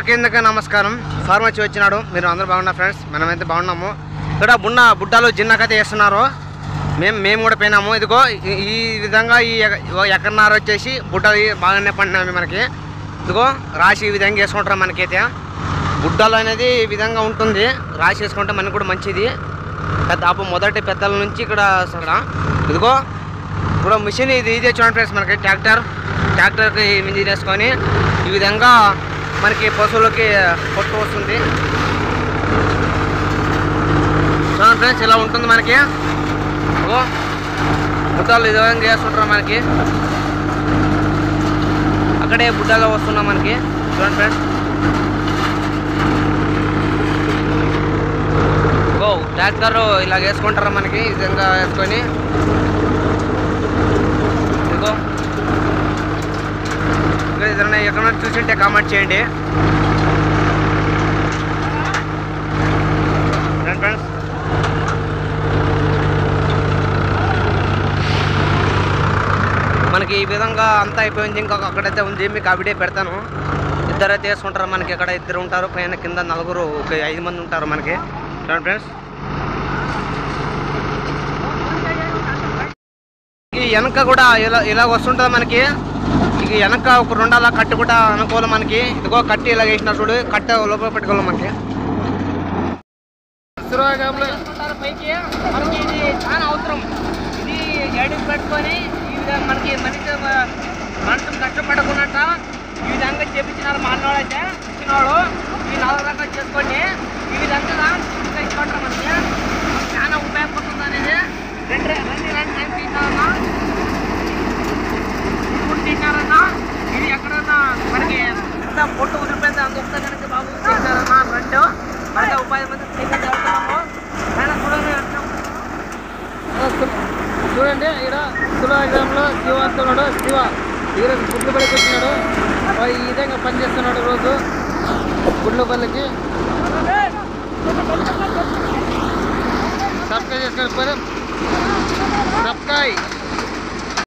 కిందకి నమస్కారం. ఫార్మసీ వచ్చినాడు. మీరు అందరూ బాగున్నారు ఫ్రెండ్స్, మనమైతే బాగున్నాము. ఇక్కడ బుడ్డలు జిన్నకైతే వేస్తున్నారు. మేము కూడా పోయినాము. ఇదిగో ఈ విధంగా ఈ ఎక్కడన్నారు వచ్చేసి బుడ్డలు బాగానే పడినాము మనకి. ఇదిగో రాసి ఈ విధంగా వేసుకుంటారు మనకైతే. బుడ్డలు అనేది ఈ విధంగా ఉంటుంది. రాసి వేసుకుంటే మనకు కూడా మంచిది. మొదటి పెద్దల నుంచి ఇక్కడ ఇదిగో ఇప్పుడు మిషన్ ఇదే చూడండి ఫ్రెండ్స్. మనకి ట్రాక్టర్కి ఇంజిన్ వేసుకొని ఈ విధంగా మనకి పశువులకి పొట్టు వస్తుంది. చూడండి ఫ్రెండ్స్, ఇలా ఉంటుంది మనకి. బుడ్డలు ఈ విధంగా వేస్తుంటారు మనకి. అక్కడే బుడ్డలు వస్తున్నాం మనకి. చూడండి ఫ్రెండ్స్, ట్రాక్టర్ ఇలా వేసుకుంటారు మనకి. ఈ విధంగా వేసుకొని ఇదిగో ఏదైనా ఎక్కడైనా చూసింటే కామెంట్ చేయండి ఫ్రెండ్స్. మనకి ఈ విధంగా అంతా అయిపోయింది. ఇంకొక అక్కడైతే ఉంది, మీకు ఆ వీడియో పెడతాను. ఇద్దరైతే వేసుకుంటారు మనకి. ఇక్కడ ఇద్దరు ఉంటారు, పైన కింద నలుగురు, ఒక 5 మంది ఉంటారు మనకి. చూడండి ఫ్రెండ్స్, ఈ వెనక కూడా ఇలా వస్తుంటుంది మనకి. ఇక వెనక ఒక 2 అలా కట్టి కూడా అనుకోవాలి మనకి. ఇదిగో కట్టి ఇలా వేసిన చూడు, కట్ట లోపల పెట్టుకోవాలి మనకి. పైకి మనకి ఇది చాలా అవసరం. ఇది ఎడికి పెట్టుకొని ఈ విధంగా మనకి మనసు కష్టపడకున్నట్ట ఈ విధంగా చేపించినారు మా అన్నవాడు. అయితే ఇచ్చినవాడు ఈ 4 రకాలు చేసుకోండి. ఈ విధంగా ఇచ్చుకుంటారు మనకి. చాలా ఉపయోగపడుతుంది అనేది. రెండు టైం తీసినారన్నా, ఇప్పుడు తీసినారన్నా. ఇది ఎక్కడన్నా మనకి ఎంత పొట్టు ఉదిరిపోయింది అందుకు కనుక బాబు తీసినారన్నా. 2 మనకి ఉపాధి మంది చేస్తున్నాము. ఆయన చూడండి, ఇక్కడ సులభంలో శివ అంటున్నాడు. శివ ఈరోజు గుడ్లపల్లికి వచ్చినాడు. ఈ విధంగా పనిచేస్తున్నాడు రోజు గుడ్లపల్లికి. సబ్స్క్రైబ్ చేసుకోవాలి. సబ్స్క్రైబ్